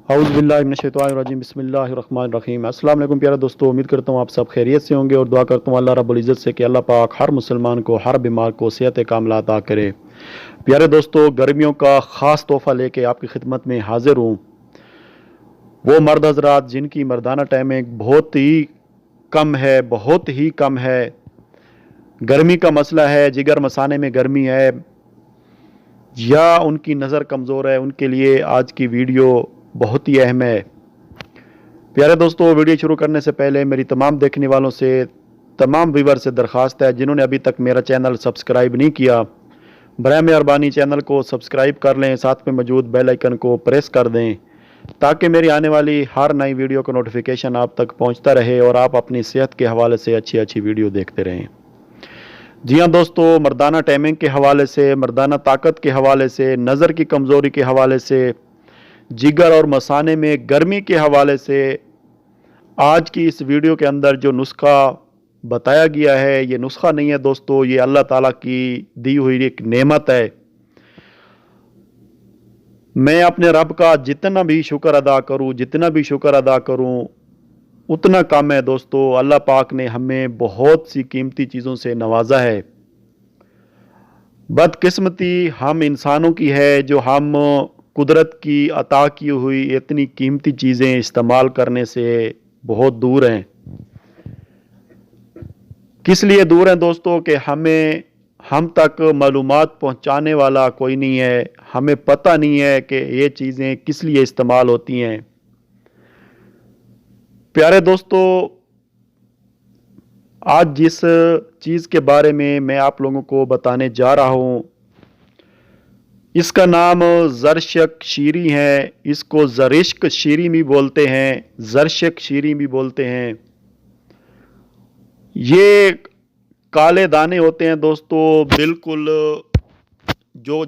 اعوذ باللہ من الشیطان الرجیم بسم اللہ الرحمن الرحیم۔ السلام علیکم پیارے دوستو، امید کرتا ہوں آپ سب خیریت سے ہوں گے اور دعا کرتا ہوں اللہ رب العزت سے کہ اللہ پاک ہر مسلمان کو، ہر بیمار کو صحت کاملہ عطا کرے۔ پیارے دوستو، گرمیوں کا خاص تحفہ لے کے آپ کی خدمت میں حاضر ہوں۔ وہ مرد حضرات جن کی مردانہ ٹائمنگ بہت ہی کم ہے، گرمی کا مسئلہ ہے، جگر مثانے میں گرمی ہے یا ان کی نظر کمزور ہے، ان کے لیے آج کی ویڈیو بہت ہی اہم ہے۔ پیارے دوستو، ویڈیو شروع کرنے سے پہلے میری تمام دیکھنے والوں سے، تمام ویور سے درخواست ہے جنہوں نے ابھی تک میرا چینل سبسکرائب نہیں کیا، برائے مہربانی چینل کو سبسکرائب کر لیں، ساتھ میں موجود بیل آئیکن کو پریس کر دیں تاکہ میری آنے والی ہر نئی ویڈیو کا نوٹیفیکیشن آپ تک پہنچتا رہے اور آپ اپنی صحت کے حوالے سے اچھی ویڈیو دیکھتے رہیں۔ جی ہاں دوستو، مردانہ ٹائمنگ کے حوالے سے، مردانہ طاقت کے حوالے سے، نظر کی کمزوری کے حوالے سے، جگر اور مثانے میں گرمی کے حوالے سے آج کی اس ویڈیو کے اندر جو نسخہ بتایا گیا ہے، یہ نسخہ نہیں ہے دوستو، یہ اللہ تعالیٰ کی دی ہوئی ایک نعمت ہے۔ میں اپنے رب کا جتنا بھی شکر ادا کروں اتنا کم ہے دوستو۔ اللہ پاک نے ہمیں بہت سی قیمتی چیزوں سے نوازا ہے۔ بدقسمتی ہم انسانوں کی ہے جو ہم قدرت کی عطا کی ہوئی اتنی قیمتی چیزیں استعمال کرنے سے بہت دور ہیں۔ کس لیے دور ہیں دوستو کہ ہم تک معلومات پہنچانے والا کوئی نہیں ہے، ہمیں پتہ نہیں ہے کہ یہ چیزیں کس لیے استعمال ہوتی ہیں۔ پیارے دوستو، آج جس چیز کے بارے میں آپ لوگوں کو بتانے جا رہا ہوں، اس کا نام زرشک شیری ہے، اس کو زرشک شیری بھی بولتے ہیں، زرشک شیری بھی بولتے ہیں۔ یہ کالے دانے ہوتے ہیں دوستو، بالکل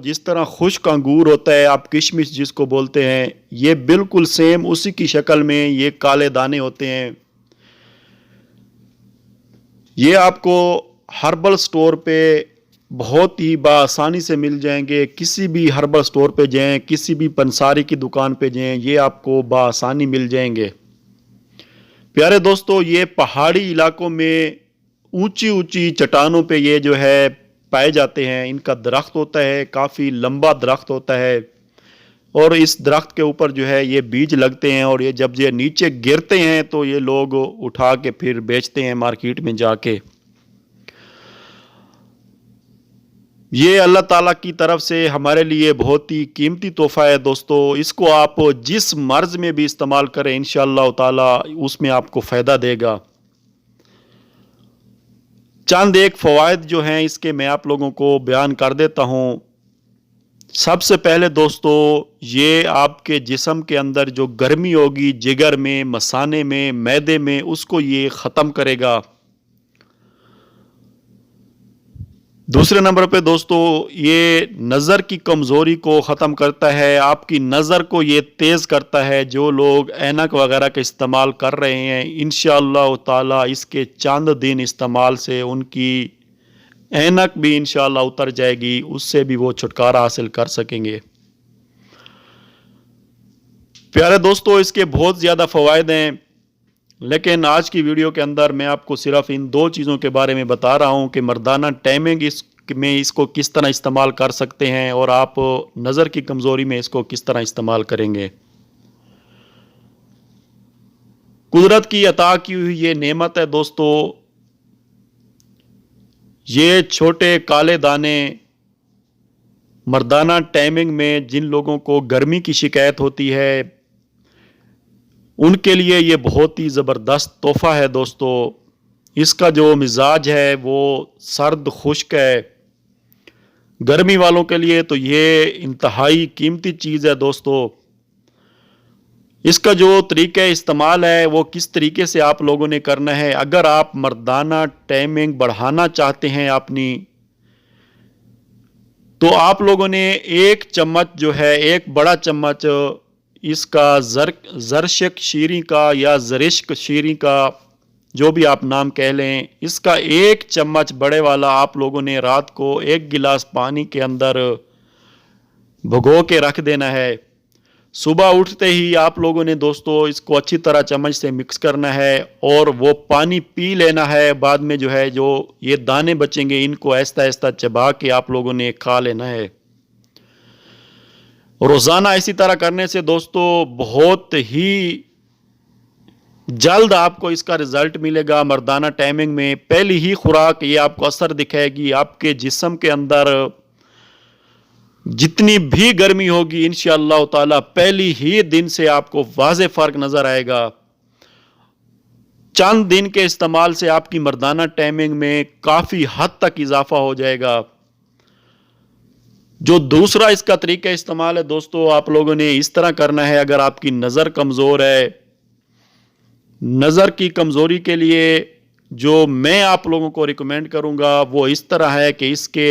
جس طرح خشک انگور ہوتا ہے، آپ کشمش جس کو بولتے ہیں، یہ بالکل سیم اسی کی شکل میں یہ کالے دانے ہوتے ہیں۔ یہ آپ کو ہربل سٹور پہ بہت ہی بآسانی سے مل جائیں گے۔ کسی بھی ہربل سٹور پہ جائیں، کسی بھی پنساری کی دکان پہ جائیں، یہ آپ کو بآسانی مل جائیں گے۔ پیارے دوستو، یہ پہاڑی علاقوں میں اونچی چٹانوں پہ یہ جو ہے پائے جاتے ہیں۔ ان کا درخت ہوتا ہے، کافی لمبا درخت ہوتا ہے اور اس درخت کے اوپر جو ہے یہ بیج لگتے ہیں اور جب یہ نیچے گرتے ہیں تو یہ لوگ اٹھا کے پھر بیچتے ہیں مارکیٹ میں جا کے۔ یہ اللہ تعالیٰ کی طرف سے ہمارے لیے بہت ہی قیمتی تحفہ ہے دوستو۔ اس کو آپ جس مرض میں بھی استعمال کریں انشاءاللہ تعالیٰ اس میں آپ کو فائدہ دے گا۔ چند ایک فوائد جو ہیں اس کے میں آپ لوگوں کو بیان کر دیتا ہوں۔ سب سے پہلے دوستو، یہ آپ کے جسم کے اندر جو گرمی ہوگی، جگر میں، مثانے میں، معدے میں، اس کو یہ ختم کرے گا۔ دوسرے نمبر پہ دوستو، یہ نظر کی کمزوری کو ختم کرتا ہے، آپ کی نظر کو یہ تیز کرتا ہے۔ جو لوگ اینک وغیرہ کا استعمال کر رہے ہیں، انشاءاللہ تعالی اس کے چند دن استعمال سے ان کی اینک بھی انشاءاللہ اتر جائے گی، اس سے بھی وہ چھٹکارا حاصل کر سکیں گے۔ پیارے دوستو، اس کے بہت زیادہ فوائد ہیں، لیکن آج کی ویڈیو کے اندر میں آپ کو صرف ان دو چیزوں کے بارے میں بتا رہا ہوں کہ مردانہ ٹائمنگ میں اس کو کس طرح استعمال کر سکتے ہیں اور آپ نظر کی کمزوری میں اس کو کس طرح استعمال کریں گے۔ قدرت کی عطا کی ہوئی یہ نعمت ہے دوستو۔ یہ چھوٹے کالے دانے مردانہ ٹائمنگ میں جن لوگوں کو گرمی کی شکایت ہوتی ہے ان کے لیے یہ بہت ہی زبردست تحفہ ہے دوستو۔ اس کا جو مزاج ہے وہ سرد خشک ہے۔ گرمی والوں کے لیے تو یہ انتہائی قیمتی چیز ہے دوستو۔ اس کا جو طریقہ استعمال ہے وہ کس طریقے سے آپ لوگوں نے کرنا ہے، اگر آپ مردانہ ٹائمنگ بڑھانا چاہتے ہیں اپنی، تو آپ لوگوں نے ایک چمچ جو ہے، ایک بڑا چمچ اس کا زرشک شیری کا یا زرشک شیری کا جو بھی آپ نام کہہ لیں، اس کا ایک چمچ بڑے والا آپ لوگوں نے رات کو ایک گلاس پانی کے اندر بھگو کے رکھ دینا ہے۔ صبح اٹھتے ہی آپ لوگوں نے دوستو اس کو اچھی طرح چمچ سے مکس کرنا ہے اور وہ پانی پی لینا ہے. بعد میں جو ہے جو یہ دانے بچیں گے ان کو آہستہ آہستہ چبا کے آپ لوگوں نے کھا لینا ہے. روزانہ اسی طرح کرنے سے دوستو بہت ہی جلد آپ کو اس کا رزلٹ ملے گا. مردانہ ٹائمنگ میں پہلی ہی خوراک یہ آپ کو اثر دکھائے گی. آپ کے جسم کے اندر جتنی بھی گرمی ہوگی انشاءاللہ تعالی پہلی ہی دن سے آپ کو واضح فرق نظر آئے گا. چند دن کے استعمال سے آپ کی مردانہ ٹائمنگ میں کافی حد تک اضافہ ہو جائے گا. جو دوسرا اس کا طریقہ استعمال ہے دوستو آپ لوگوں نے اس طرح کرنا ہے. اگر آپ کی نظر کمزور ہے، نظر کی کمزوری کے لیے جو میں آپ لوگوں کو ریکمینڈ کروں گا وہ اس طرح ہے کہ اس کے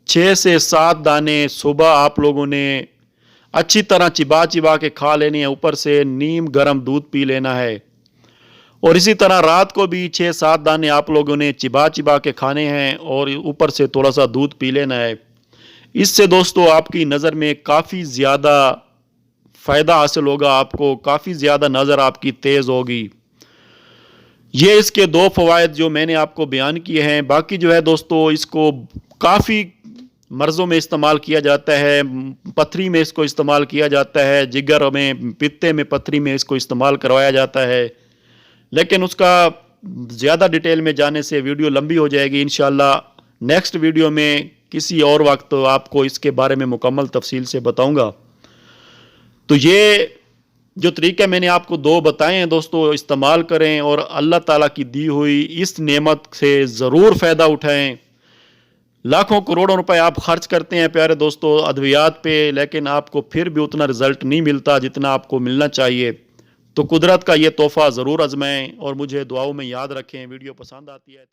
6 سے 7 دانے صبح آپ لوگوں نے اچھی طرح چبا چبا کے کھا لینے ہیں. اوپر سے نیم گرم دودھ پی لینا ہے. اور اسی طرح رات کو بھی 6-7 دانے آپ لوگوں نے چبا چبا کے کھانے ہیں اور اوپر سے تھوڑا سا دودھ پی لینا ہے. اس سے دوستو آپ کی نظر میں کافی زیادہ فائدہ حاصل ہوگا. آپ کو کافی زیادہ نظر آپ کی تیز ہوگی. یہ اس کے 2 فوائد جو میں نے آپ کو بیان کیے ہیں. باقی جو ہے دوستو اس کو کافی مرضوں میں استعمال کیا جاتا ہے. پتھری میں اس کو استعمال کیا جاتا ہے، جگر میں، پتے میں، پتھری میں اس کو استعمال کروایا جاتا ہے. لیکن اس کا زیادہ ڈیٹیل میں جانے سے ویڈیو لمبی ہو جائے گی. انشاءاللہ نیکسٹ ویڈیو میں کسی اور وقت آپ کو اس کے بارے میں مکمل تفصیل سے بتاؤں گا. تو یہ جو طریقہ میں نے آپ کو 2 بتائے ہیں دوستو استعمال کریں اور اللہ تعالیٰ کی دی ہوئی اس نعمت سے ضرور فائدہ اٹھائیں. لاکھوں کروڑوں روپے آپ خرچ کرتے ہیں پیارے دوستو ادویات پہ، لیکن آپ کو پھر بھی اتنا رزلٹ نہیں ملتا جتنا آپ کو ملنا چاہیے. تو قدرت کا یہ تحفہ ضرور آزمائیں اور مجھے دعاؤں میں یاد رکھیں. ویڈیو پسند آتی ہے